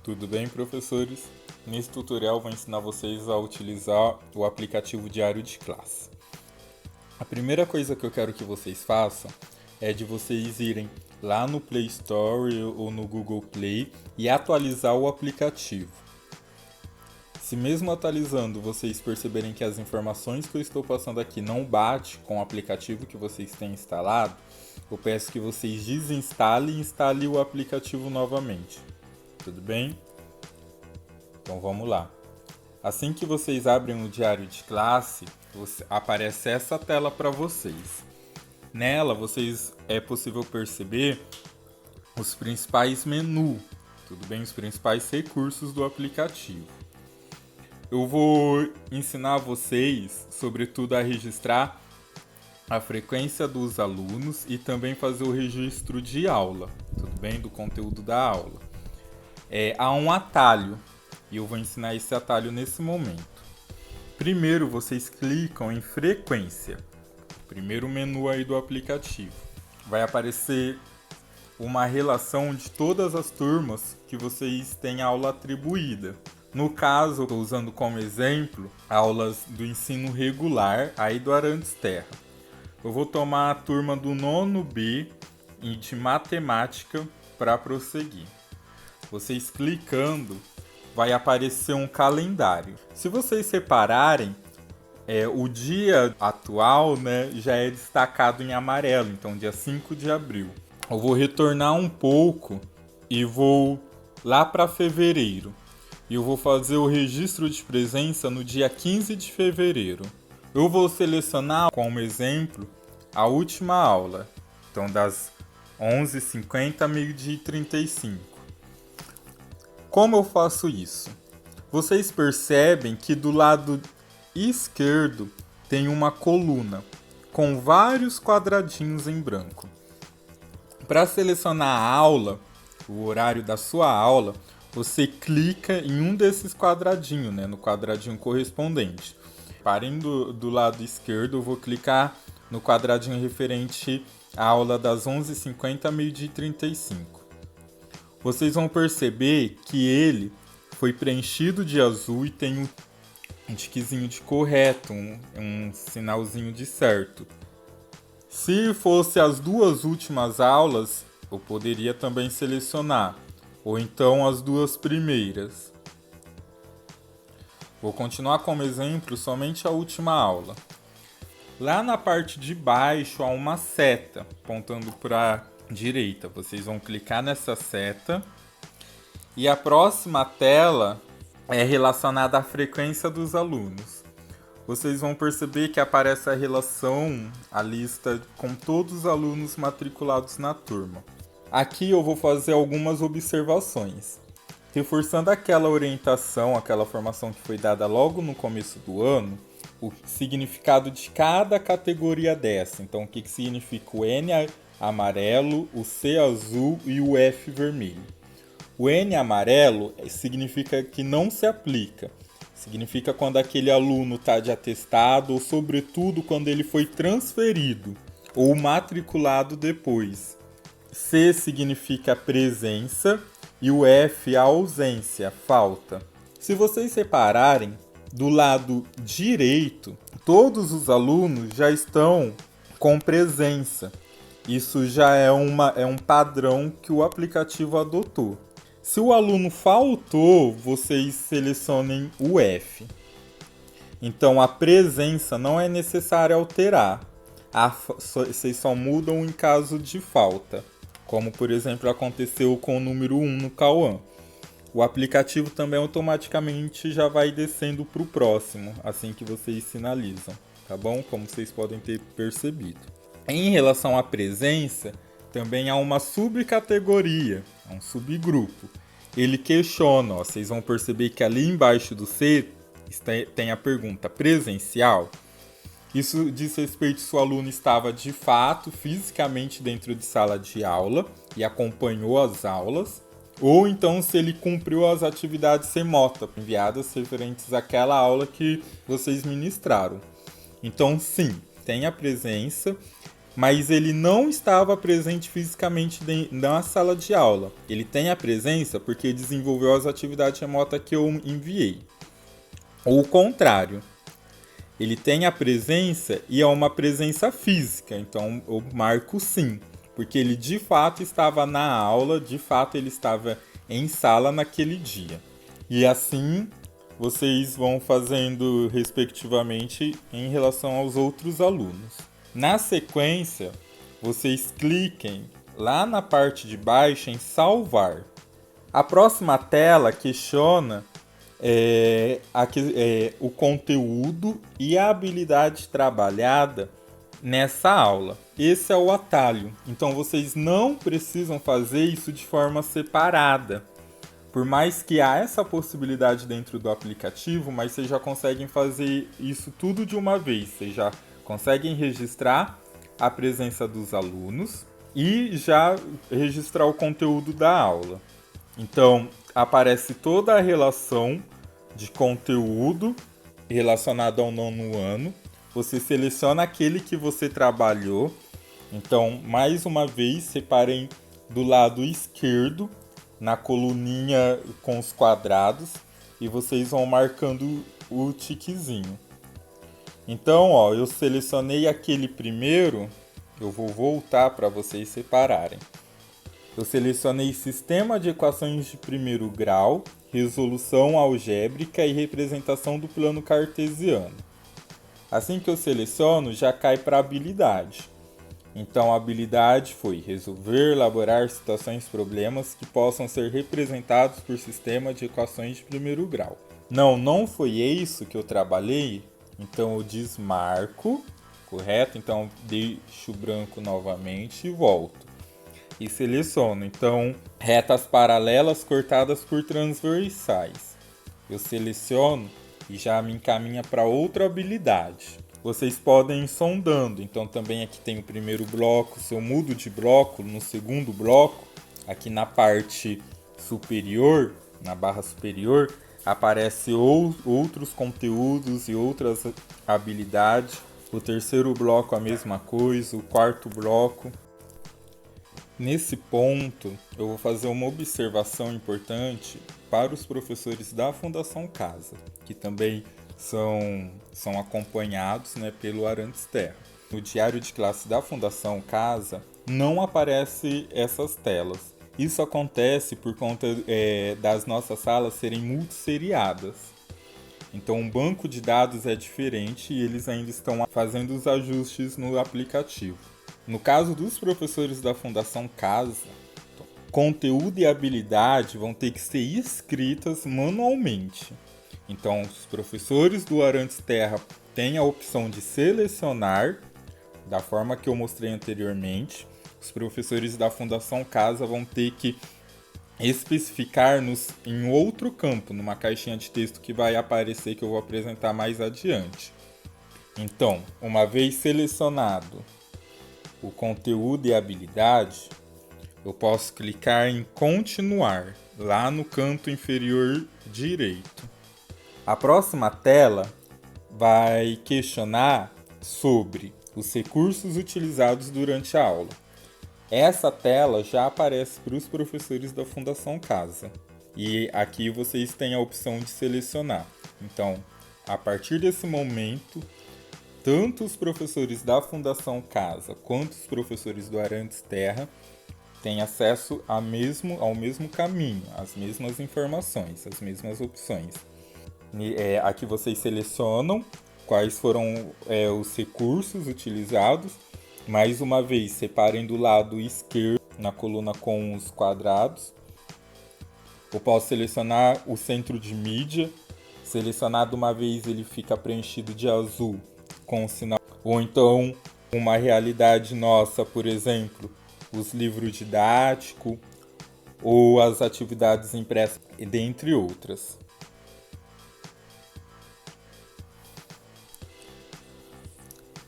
Tudo bem, professores? Nesse tutorial vou ensinar vocês a utilizar o aplicativo Diário de Classe. A primeira coisa que eu quero que vocês façam é de vocês irem lá no Play Store ou no Google Play e atualizar o aplicativo. Se mesmo atualizando vocês perceberem que as informações que eu estou passando aqui não batem com o aplicativo que vocês têm instalado, eu peço que vocês desinstalem e instalem o aplicativo novamente. Tudo bem? Então vamos lá. Assim que vocês abrem o diário de classe, aparece essa tela para vocês. Nela é possível perceber os principais menus, tudo bem? Os principais recursos do aplicativo. Eu vou ensinar vocês, sobretudo, a registrar a frequência dos alunos e também fazer o registro de aula, tudo bem? Do conteúdo da aula. Há um atalho e eu vou ensinar esse atalho nesse momento. Primeiro vocês clicam em frequência, primeiro menu aí do aplicativo. Vai aparecer uma relação de todas as turmas que vocês têm aula atribuída. No caso, eu estou usando como exemplo aulas do ensino regular aí do Arantes Terra. Eu vou tomar a turma do 9º B e de matemática para prosseguir. Vocês clicando, vai aparecer um calendário. Se vocês separarem, o dia atual, já é destacado em amarelo, então dia 5 de abril. Eu vou retornar um pouco e vou lá para fevereiro. E eu vou fazer o registro de presença no dia 15 de fevereiro. Eu vou selecionar como exemplo a última aula, então das 11h50 a 12h35. Como eu faço isso? Vocês percebem que do lado esquerdo tem uma coluna com vários quadradinhos em branco. Para selecionar a aula, o horário da sua aula, você clica em um desses quadradinhos, no quadradinho correspondente. Parem do lado esquerdo, eu vou clicar no quadradinho referente à aula das 11h50 a 12h35. Vocês vão perceber que ele foi preenchido de azul e tem um tiquezinho de correto, um sinalzinho de certo. Se fosse as duas últimas aulas, eu poderia também selecionar, ou então as duas primeiras. Vou continuar como exemplo somente a última aula. Lá na parte de baixo há uma seta apontando para direita. Vocês vão clicar nessa seta e a próxima tela é relacionada à frequência dos alunos. Vocês vão perceber que aparece a relação, a lista com todos os alunos matriculados na turma. Aqui eu vou fazer algumas observações. Reforçando aquela orientação, aquela formação que foi dada logo no começo do ano, o significado de cada categoria dessa. Então, o que significa o N amarelo, o C azul e o F vermelho. O N amarelo significa que não se aplica. Significa quando aquele aluno está de atestado ou, sobretudo, quando ele foi transferido ou matriculado depois. C significa presença e o F a ausência, falta. Se vocês separarem, do lado direito, todos os alunos já estão com presença. Isso já é um padrão que o aplicativo adotou. Se o aluno faltou, vocês selecionem o F. Então, a presença não é necessário alterar. Vocês só mudam em caso de falta. Como, por exemplo, aconteceu com o número 1 no Cauã. O aplicativo também automaticamente já vai descendo para o próximo, assim que vocês sinalizam, tá bom? Como vocês podem ter percebido. Em relação à presença, também há uma subcategoria, um subgrupo. Ele questiona, vocês vão perceber que ali embaixo do C tem a pergunta presencial. Isso diz respeito se o aluno estava de fato, fisicamente dentro de sala de aula e acompanhou as aulas, ou então se ele cumpriu as atividades remotas enviadas referentes àquela aula que vocês ministraram. Então sim, tem a presença mas ele não estava presente fisicamente na sala de aula. Ele tem a presença porque desenvolveu as atividades remotas que eu enviei. Ou o contrário, ele tem a presença e é uma presença física, então eu marco sim, porque ele de fato estava na aula, de fato ele estava em sala naquele dia. E assim vocês vão fazendo respectivamente em relação aos outros alunos. Na sequência, vocês cliquem lá na parte de baixo em salvar. A próxima tela questiona o conteúdo e a habilidade trabalhada nessa aula. Esse é o atalho. Então vocês não precisam fazer isso de forma separada. Por mais que há essa possibilidade dentro do aplicativo, mas vocês já conseguem fazer isso tudo de uma vez. Vocês já conseguem registrar a presença dos alunos e já registrar o conteúdo da aula. Então, aparece toda a relação de conteúdo relacionado ao nono ano. Você seleciona aquele que você trabalhou. Então, mais uma vez, separem do lado esquerdo, na coluninha com os quadrados, e vocês vão marcando o tiquezinho. Então, ó, eu selecionei aquele primeiro, eu vou voltar para vocês separarem. Eu selecionei Sistema de Equações de Primeiro Grau, Resolução Algébrica e Representação do Plano Cartesiano. Assim que eu seleciono, já cai para Habilidade. Então, a habilidade foi resolver, elaborar situações, problemas que possam ser representados por sistema de equações de primeiro grau. Não foi isso que eu trabalhei, então eu desmarco, correto? Então, deixo branco novamente e volto. E seleciono, então, retas paralelas cortadas por transversais. Eu seleciono e já me encaminha para outra habilidade. Vocês podem ir sondando, então também aqui tem o primeiro bloco. Se eu mudo de bloco, no segundo bloco, aqui na parte superior, na barra superior, aparece outros conteúdos e outras habilidades. O terceiro bloco a mesma coisa, o quarto bloco. Nesse ponto, eu vou fazer uma observação importante para os professores da Fundação Casa, que também são acompanhados, né, pelo Arantes Terra. No diário de classe da Fundação Casa, não aparece essas telas. Isso acontece por conta das nossas salas serem multisseriadas. Então, o banco de dados é diferente e eles ainda estão fazendo os ajustes no aplicativo. No caso dos professores da Fundação Casa, conteúdo e habilidade vão ter que ser escritas manualmente. Então, os professores do Arantes Terra têm a opção de selecionar, da forma que eu mostrei anteriormente. Os professores da Fundação Casa vão ter que especificar em outro campo, numa caixinha de texto que vai aparecer, que eu vou apresentar mais adiante. Então, uma vez selecionado o conteúdo e a habilidade, eu posso clicar em continuar, lá no canto inferior direito. A próxima tela vai questionar sobre os recursos utilizados durante a aula. Essa tela já aparece para os professores da Fundação Casa. E aqui vocês têm a opção de selecionar. Então, a partir desse momento, tanto os professores da Fundação Casa quanto os professores do Arantes Terra têm acesso ao mesmo caminho, às mesmas informações, às mesmas opções. Aqui vocês selecionam quais foram os recursos utilizados. Mais uma vez, separem do lado esquerdo, na coluna com os quadrados. Eu posso selecionar o centro de mídia. Selecionado uma vez, ele fica preenchido de azul com o sinal. Ou então, uma realidade nossa, por exemplo, os livros didáticos ou as atividades impressas, dentre outras.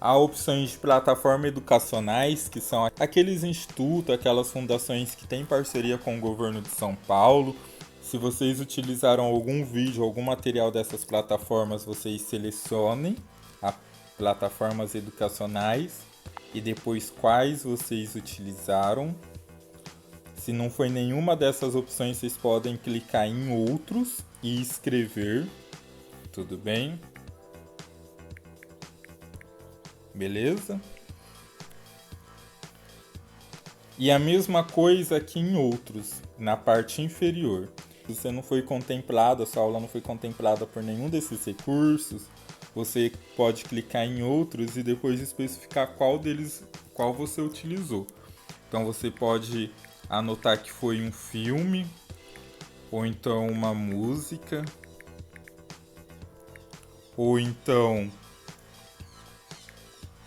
Há opções de plataforma educacionais, que são aqueles institutos, aquelas fundações que têm parceria com o governo de São Paulo. Se vocês utilizaram algum vídeo, algum material dessas plataformas, vocês selecionem as plataformas educacionais. e depois quais vocês utilizaram. Se não foi nenhuma dessas opções, vocês podem clicar em outros e escrever. Tudo bem? Beleza? E a mesma coisa aqui em outros, na parte inferior. Se você não foi contemplado, a sua aula não foi contemplada por nenhum desses recursos, você pode clicar em outros e depois especificar qual você utilizou. Então você pode anotar que foi um filme, ou então uma música, ou então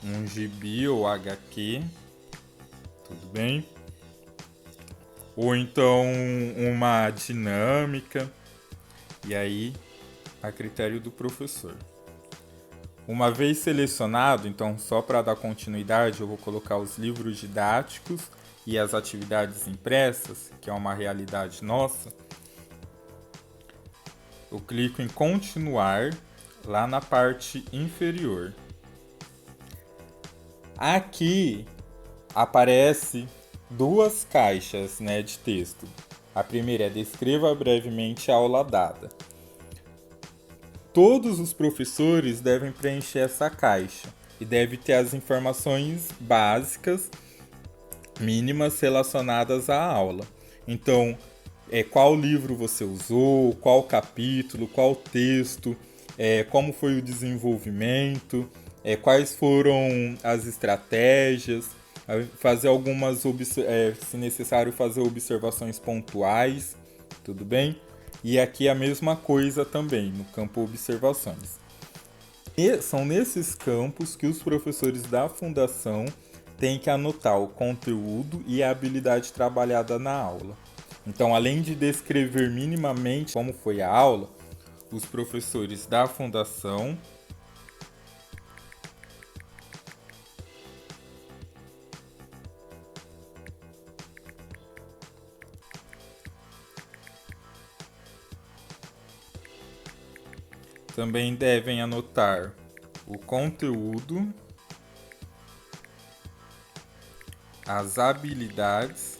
um gibi ou HQ, tudo bem? Ou então uma dinâmica, e aí a critério do professor. Uma vez selecionado, então só para dar continuidade, eu vou colocar os livros didáticos e as atividades impressas, que é uma realidade nossa. Eu clico em continuar lá na parte inferior. Aqui aparece duas caixas, né, de texto. A primeira é descreva brevemente a aula dada. Todos os professores devem preencher essa caixa e deve ter as informações básicas, mínimas relacionadas à aula. Então, qual livro você usou, qual capítulo, qual texto, como foi o desenvolvimento, quais foram as estratégias, fazer se necessário, fazer observações pontuais, tudo bem? E aqui a mesma coisa também, no campo observações. E são nesses campos que os professores da fundação têm que anotar o conteúdo e a habilidade trabalhada na aula. Então, além de descrever minimamente como foi a aula, os professores da fundação também devem anotar o conteúdo, as habilidades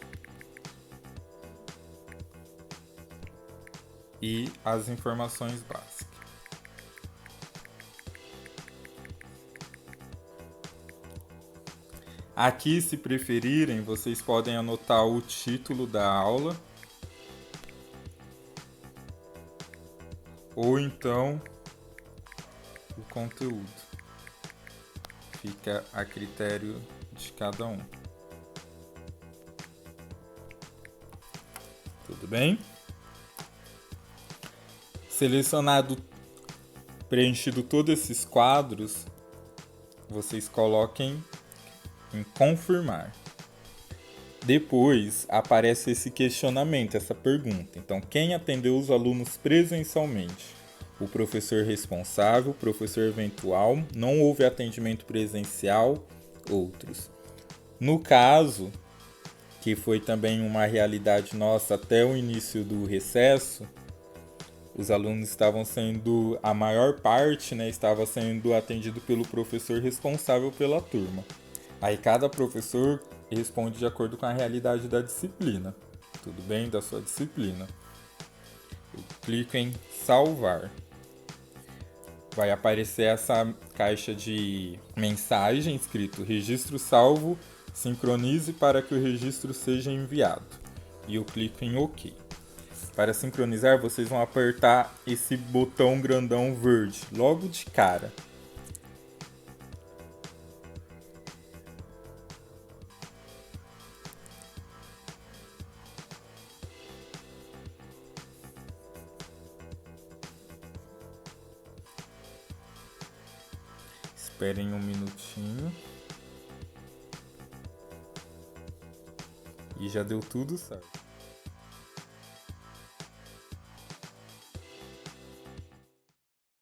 e as informações básicas. Aqui, se preferirem, vocês podem anotar o título da aula ou então o conteúdo. Fica a critério de cada um. Tudo bem? Selecionado, preenchido todos esses quadros, vocês coloquem em confirmar. Depois aparece esse questionamento, essa pergunta. Então, quem atendeu os alunos presencialmente? O professor responsável, professor eventual, não houve atendimento presencial, outros. No caso, que foi também uma realidade nossa até o início do recesso, os alunos estavam sendo, a maior parte, né, estava sendo atendido pelo professor responsável pela turma. Aí cada professor responde de acordo com a realidade da disciplina, tudo bem? Da sua disciplina. Eu clico em salvar. Vai aparecer essa caixa de mensagem escrito registro salvo, sincronize para que o registro seja enviado. E eu clico em OK. Para sincronizar, vocês vão apertar esse botão grandão verde logo de cara. Esperem um minutinho. E já deu tudo certo.